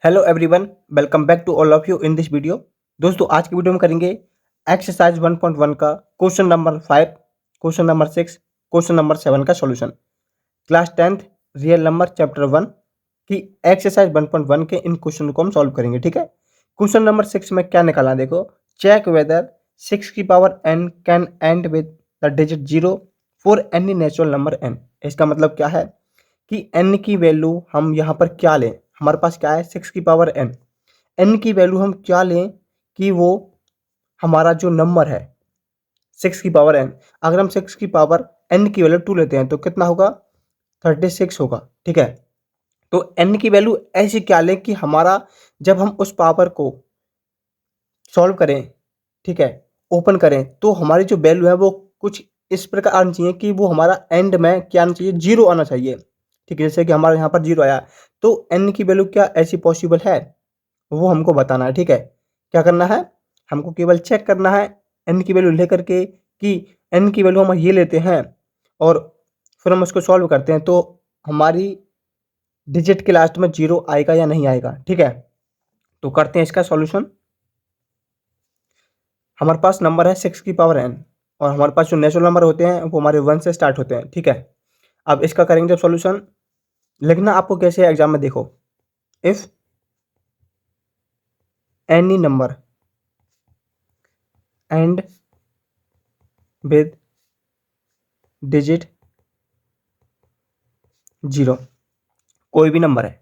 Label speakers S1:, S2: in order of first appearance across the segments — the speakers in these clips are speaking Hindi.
S1: Hello everyone, welcome back to all of you in this video. दोस्तों, आज की वीडियो में करेंगे एक्सरसाइज 1.1 का question number 5, question number 6, question number 7 का solution. Class 10th real number chapter 1 की एक्सरसाइज 1.1 के इन क्वेश्चन को हम सॉल्व करेंगे। ठीक है, क्वेश्चन नंबर 6 में क्या निकालना देखो। चेक वेदर 6 की power n can and with the digit 0 for any natural number n। इसका मतलब क्या है कि n की वैल्यू हम यहाँ पर क्या लें। हमारे पास क्या है 6 की पावर n की वैल्यू हम क्या लें कि वो हमारा जो नंबर है 6 की पावर n, अगर हम 6 की पावर n की वैल्यू 2 लेते हैं तो कितना होगा 36 होगा। ठीक है, तो n की वैल्यू ऐसी क्या लें कि हमारा जब हम उस पावर को सॉल्व करें, ठीक है, ओपन करें, तो हमारी जो वैल्यू है वो कुछ इस प्रकार आना चाहिए कि वो हमारा एंड में क्या आना चाहिए, 0 आना चाहिए। ठीक है, जैसे कि हमारे यहाँ पर 0 आया तो n की वैल्यू क्या ऐसी पॉसिबल है वो हमको बताना है। ठीक है, क्या करना है, हमको केवल चेक करना है n की वैल्यू लेकर के कि n की वैल्यू हम ये लेते हैं और फिर हम उसको सॉल्व करते हैं तो हमारी डिजिट के लास्ट में 0 आएगा या नहीं आएगा। ठीक है, तो करते हैं इसका सॉल्यूशन। हमारे पास नंबर है 6 की पावर n और हमारे पास जो नेचुरल नंबर होते हैं वो हमारे 1 से स्टार्ट होते हैं। ठीक है, अब इसका करेंगे जब सॉल्यूशन। लिखना आपको कैसे है एग्जाम में, देखो, if any number and with digit 0, कोई भी नंबर है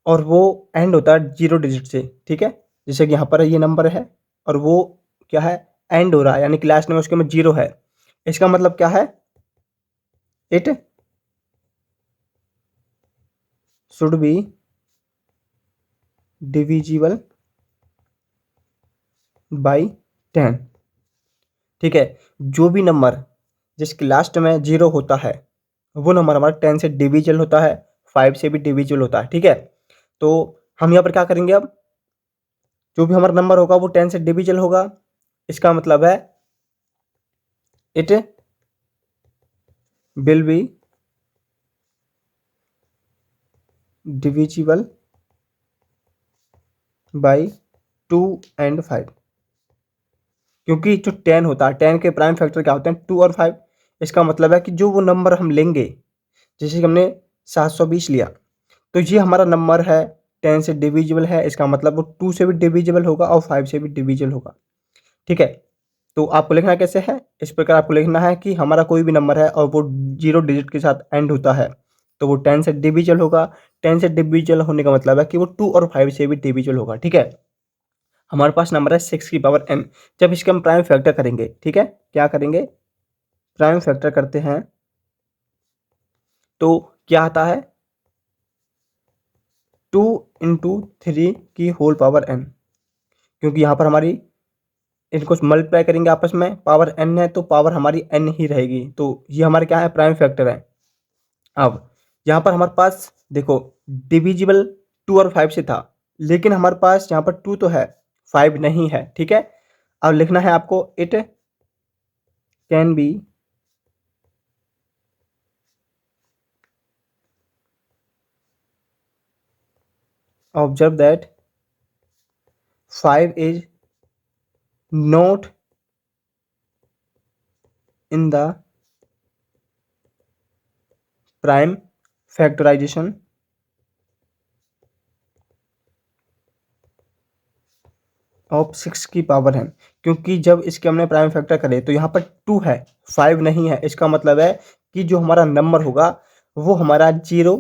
S1: और वो एंड होता है 0 डिजिट से। ठीक है, जैसे कि यहाँ पर ये नंबर है और वो क्या है, एंड हो रहा है, यानी कि लास्ट में उसके में 0 है। इसका मतलब क्या है, it should be divisible by 10। ठीक है, जो भी नंबर जिसके लास्ट में 0 होता है वो नंबर हमारा 10 से डिविजिबल होता है, 5 से भी डिविजिबल होता है। ठीक है, तो हम यहाँ पर क्या करेंगे, अब जो भी हमारा नंबर होगा वो 10 से डिविजिबल होगा। इसका मतलब है it will be divisible by 2 and 5, क्योंकि जो 10 होता है 10 के प्राइम फैक्टर क्या होते हैं 2 और 5। इसका मतलब है कि जो वो नंबर हम लेंगे, जैसे कि हमने 720 लिया तो ये हमारा नंबर है 10 से डिविजिबल है, इसका मतलब वो 2 से भी डिविजिबल होगा और 5 से भी डिविजिबल होगा। ठीक है, तो आपको लिखना कैसे है, इस प्रकार आपको लिखना है कि हमारा कोई भी नंबर है और वो 0 डिजिट के साथ एंड होता है तो वो 10 से डिविजिबल होगा। 10 से डिविजिबल होने का मतलब है कि वो 2 और 5 से भी डिविजिबल होगा। ठीक है, हमारे पास नंबर है 6 की पावर n। जब इसके हम प्राइम फैक्टर करेंगे, ठीक है, क्या करेंगे, प्राइम फैक्टर करते हैं तो क्या आता है 2 इंटू 3 की होल पावर n, क्योंकि यहाँ पर हमारी इनको मल्टीप्लाई करेंगे आपस में, पावर n है तो पावर हमारी n ही रहेगी, तो ये हमारे क्या है, प्राइम फैक्टर है। अब यहाँ पर हमारे पास देखो डिविजिबल 2 और 5 से था, लेकिन हमारे पास यहाँ पर 2 तो है, 5 नहीं है। ठीक है, अब लिखना है आपको it can be observe that 5 is not in the prime factorization of 6 की पावर n, क्योंकि जब इसके हमने प्राइम फैक्टर करे तो यहाँ पर 2 है, 5 नहीं है। इसका मतलब है कि जो हमारा नंबर होगा वो हमारा 0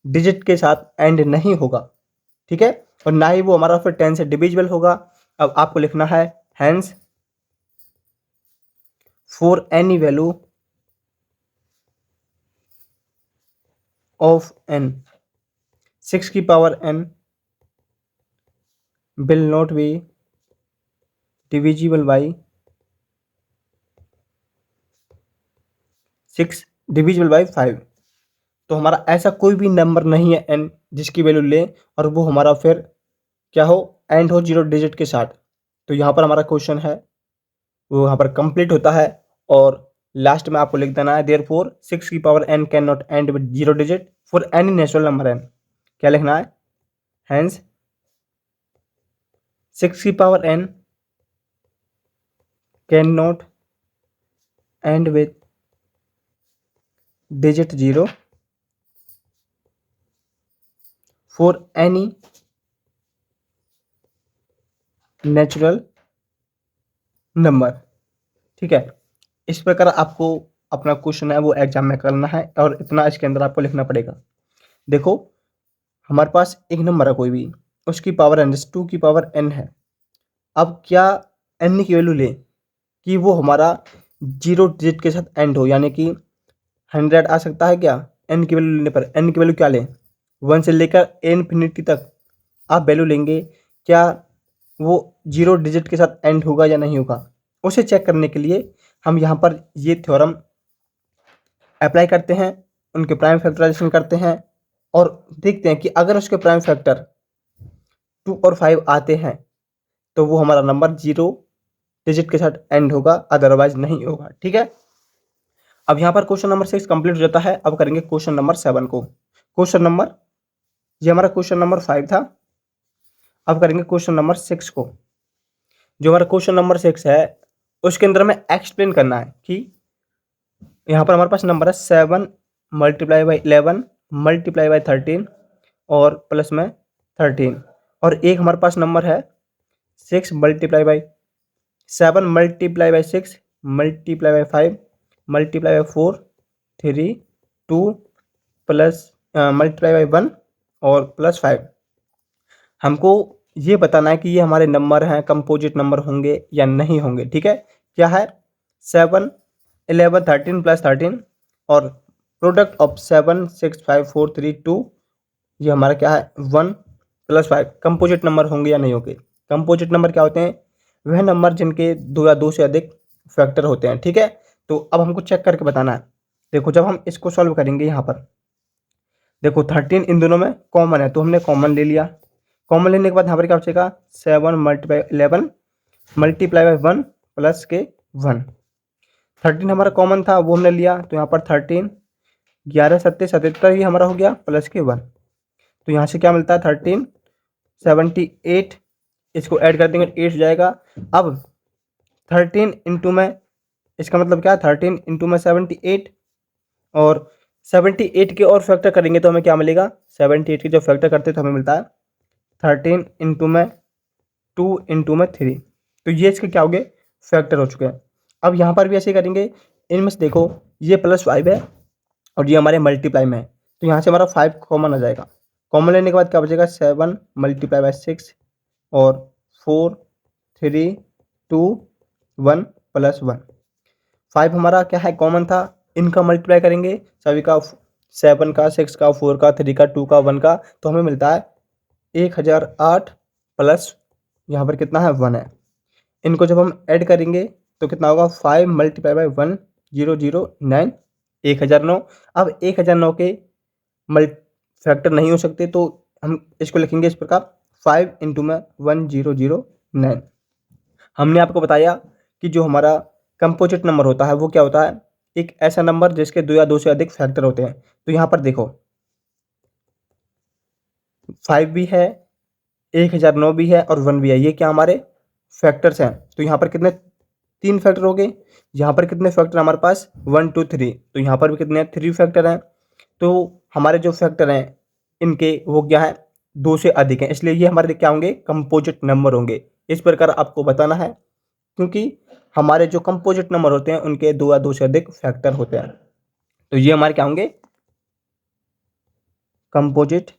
S1: डिजिट के साथ एंड नहीं होगा। ठीक है, और ना ही वो हमारा फिर 10 से डिविजिबल होगा। अब आपको लिखना है hence for any value of n 6 की power n will not be divisible by 6 divisible by 5। तो हमारा ऐसा कोई भी नंबर नहीं है n जिसकी वैल्यू ले और वो हमारा फिर क्या हो, एंड हो 0 डिजिट के साथ। तो यहाँ पर हमारा क्वेश्चन है वो यहाँ पर कंप्लीट होता है और लास्ट में आपको लिख देना है देयरफॉर 6 की power n can not and with 0 digit for any natural number n। क्या लिखना है, हैंस 6 की power n can not and with digit 0 for any natural number. ठीक है, इस प्रकार आपको अपना क्वेश्चन है वो एग्जाम में करना है और इतना इसके अंदर आपको लिखना पड़ेगा। देखो हमारे पास एक नंबर है कोई भी, उसकी पावर n जैसे 2 की पावर n है। अब क्या n की वैल्यू ले कि वो हमारा 0 डिजिट के साथ एंड हो, यानी कि 100 आ सकता है क्या n की वैल्यू लेने पर। n की वैल्यू क्या लें, 1 से लेकर इन्फिनिटी तक आप वैल्यू लेंगे, क्या वो 0 डिजिट के साथ एंड होगा या नहीं होगा। उसे चेक करने के लिए हम यहाँ पर ये थ्योरम अप्लाई करते हैं, उनके प्राइम फैक्टराइजेशन करते हैं और देखते हैं कि अगर उसके प्राइम फैक्टर 2 और 5 आते हैं तो वो हमारा नंबर 0 डिजिट के साथ एंड होगा, अदरवाइज नहीं होगा। ठीक है, अब यहाँ पर क्वेश्चन नंबर 6 कंप्लीट हो जाता है। अब करेंगे क्वेश्चन नंबर 7 को। ये हमारा क्वेश्चन नंबर 5 था। अब करेंगे क्वेश्चन नंबर 6 को। जो हमारा क्वेश्चन नंबर 6 है उसके अंदर हमें एक्सप्लेन करना है कि यहाँ पर हमारे पास नंबर है 7 मल्टीप्लाई बाई 11 मल्टीप्लाई बाई 13 और प्लस में 13, और एक हमारे पास नंबर है 6 multiply by 7 multiply by 6 multiply by 5 multiply by 4 3 2 plus multiply by 1 और प्लस 5। हमको ये बताना है कि ये हमारे नंबर हैं, कंपोजिट नंबर होंगे या नहीं होंगे। ठीक है, क्या है 7 11 13 प्लस 13 और प्रोडक्ट ऑफ 7 6 5 4 3 2, ये हमारा क्या है 1 प्लस 5। कंपोजिट नंबर होंगे या नहीं होंगे। कंपोजिट नंबर क्या होते हैं, वह नंबर जिनके 2 या 2 से अधिक फैक्टर होते हैं। ठीक है, तो अब हमको चेक करके बताना है। देखो जब हम इसको सॉल्व करेंगे, यहाँ पर देखो 13 इन दोनों में कॉमन है तो हमने कॉमन ले लिया। कॉमन लेने के बाद यहाँ पर क्या बचेगा 7 मल्टीप्लाई 11 मल्टीप्लाई बाई 1 प्लस के 1। 13 हमारा कॉमन था वो हमने लिया, तो यहाँ पर 13 11 सत्ते 77 ही हमारा हो गया प्लस के 1। तो यहाँ से क्या मिलता है 13 78, इसको ऐड कर देंगे 8 हो जाएगा। अब 13 इंटू में इसका मतलब क्या है 13 इंटू में 78 और 78 के और फैक्टर करेंगे तो हमें क्या मिलेगा 78 के जो फैक्टर करते तो हमें मिलता है 13 इंटू में 2 इंटू में 3। तो ये इसके क्या हो गए फैक्टर हो चुके हैं। अब यहाँ पर भी ऐसे करेंगे, इनमें से देखो ये प्लस 5 है और ये हमारे मल्टीप्लाई में है, तो यहाँ से हमारा 5 कॉमन आ जाएगा। कॉमन लेने के बाद क्या बचेगा 7 मल्टीप्लाई बाई 6 और 4 3 2 1 प्लस 1। 5 हमारा क्या है कॉमन था, इनका मल्टीप्लाई करेंगे सभी का, 7 का 6 का 4 का 3 का 2 का 1 का, तो हमें मिलता है 1008 प्लस यहाँ पर कितना है 1 है। इनको जब हम ऐड करेंगे तो कितना होगा 5 मल्टीप्लाई बाई 1 009 1009। अब 1009 के फैक्टर नहीं हो सकते तो हम इसको लिखेंगे इस प्रकार 5 इंटू में 1009। हमने आपको बताया कि जो हमारा कंपोजिट नंबर होता है वो क्या होता है, एक ऐसा नंबर जिसके 2 या 2 से अधिक फैक्टर होते हैं। तो यहाँ पर देखो 5 भी है 1009 भी है और 1 भी है, ये क्या हमारे फैक्टर्स हैं। तो यहाँ पर कितने 3 फैक्टर हो गए, यहाँ पर कितने फैक्टर हमारे पास 1 2 3, तो यहाँ पर भी कितने 3 फैक्टर हैं। तो हमारे जो फैक्टर हैं इनके वो क्या है 2 से अधिक हैं, इसलिए ये हमारे क्या होंगे कंपोजिट नंबर होंगे। इस प्रकार आपको बताना है, क्योंकि हमारे जो कंपोजिट नंबर होते हैं उनके 2 या 2 से अधिक फैक्टर होते हैं। तो ये हमारे क्या होंगे कंपोजिट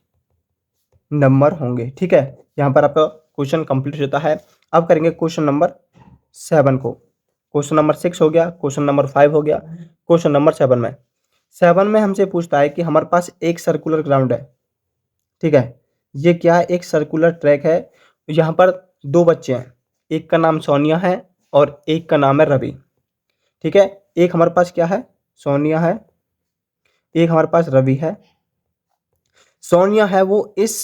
S1: नंबर होंगे। ठीक है, यहाँ पर आपका क्वेश्चन कंप्लीट हो जाता है। अब करेंगे क्वेश्चन नंबर 7 को। क्वेश्चन नंबर 6 हो गया, क्वेश्चन नंबर 5 हो गया, क्वेश्चन नंबर 7 में हमसे पूछता है कि हमारे पास एक सर्कुलर ग्राउंड है। ठीक है, ये क्या है एक सर्कुलर ट्रैक है। यहाँ पर 2 बच्चे हैं, एक का नाम सोनिया है और एक का नाम है रवि। ठीक है, एक हमारे पास क्या है सोनिया है, एक हमारे पास रवि है। सोनिया है वो इस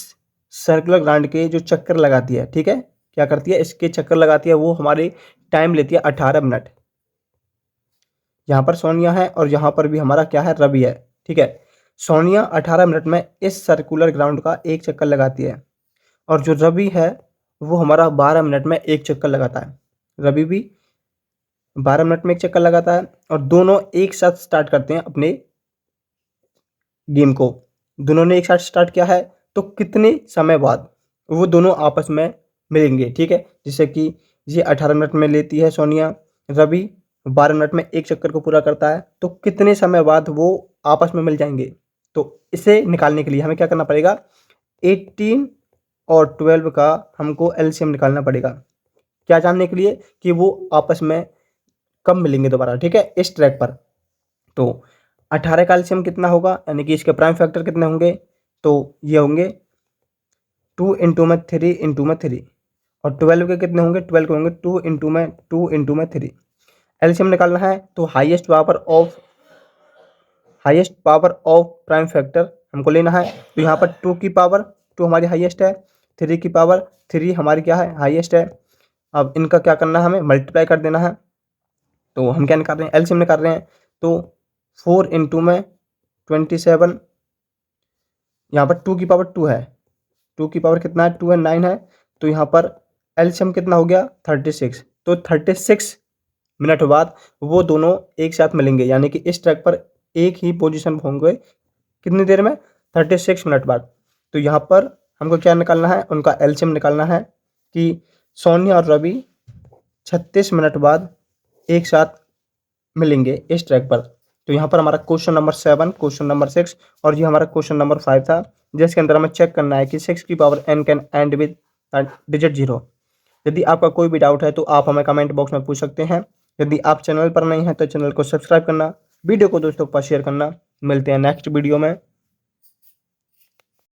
S1: सर्कुलर ग्राउंड के जो चक्कर लगाती है, ठीक है क्या करती है इसके चक्कर लगाती है, वो हमारी टाइम लेती है 18 मिनट। यहाँ पर सोनिया है और यहाँ पर भी हमारा क्या है रवि है। ठीक है, सोनिया 18 मिनट में इस सर्कुलर ग्राउंड का एक चक्कर लगाती है। और जो रवि है वो हमारा 12 मिनट में एक चक्कर लगाता है। रवि भी 12 मिनट में एक चक्कर लगाता है और दोनों एक साथ स्टार्ट करते हैं अपने गेम को। दोनों ने एक साथ स्टार्ट किया है तो कितने समय बाद वो दोनों आपस में मिलेंगे, ठीक है। जैसे कि ये 18 मिनट में लेती है सोनिया, रवि 12 मिनट में एक चक्कर को पूरा करता है, तो कितने समय बाद वो आपस में मिल जाएंगे। तो इसे निकालने के लिए हमें क्या करना पड़ेगा, 18 और 12 का हमको एलसीएम निकालना पड़ेगा। क्या जानने के लिए कि वो आपस में कब मिलेंगे दोबारा, ठीक है, इस ट्रैक पर। तो 18 का एलसीएम कितना होगा, यानी कि इसके प्राइम फैक्टर कितने होंगे, तो ये होंगे 2 इंटू में 3 इंटू में 3, और 12 के कितने होंगे, 12 के होंगे 2 इंटू में 2 इंटू में 3। एलसीएम निकालना है तो highest power of prime factor हमको लेना है। तो यहाँ पर 2 की पावर 2 हमारी हाईएस्ट है, 3 की पावर 3 हमारी क्या है, हाईएस्ट है। अब इनका क्या करना है, हमें मल्टीप्लाई कर देना है। तो हम क्या निकाल रहे हैं, एलसीएम निकाल रहे हैं। तो 4 इंटू में 27, यहाँ पर 2 की पावर 2 है, 2 की पावर कितना है, 2 है, 9 है। तो यहाँ पर एलसीएम कितना हो गया, 36। तो 36 मिनट बाद वो दोनों एक साथ मिलेंगे, यानी कि इस ट्रैक पर एक ही पोजीशन होंगे कितनी देर में, 36 मिनट बाद। तो यहाँ पर हमको क्या निकालना है, उनका एलसीएम निकालना है कि सोनिया और रवि 36 मिनट बाद एक साथ मिलेंगे इस ट्रैक पर। तो यहाँ पर हमारा क्वेश्चन नंबर 7, क्वेश्चन नंबर 6 और ये हमारा क्वेश्चन नंबर 5 था, जिसके अंदर हमें चेक करना है कि 6 की power n can and with digit 0। यदि आपका कोई भी डाउट है तो आप हमें कमेंट बॉक्स में पूछ सकते हैं। यदि आप चैनल पर नहीं हैं तो चैनल को सब्सक्राइब करना, वीडियो को दोस्तों के पास शेयर करना। मिलते हैं नेक्स्ट वीडियो में।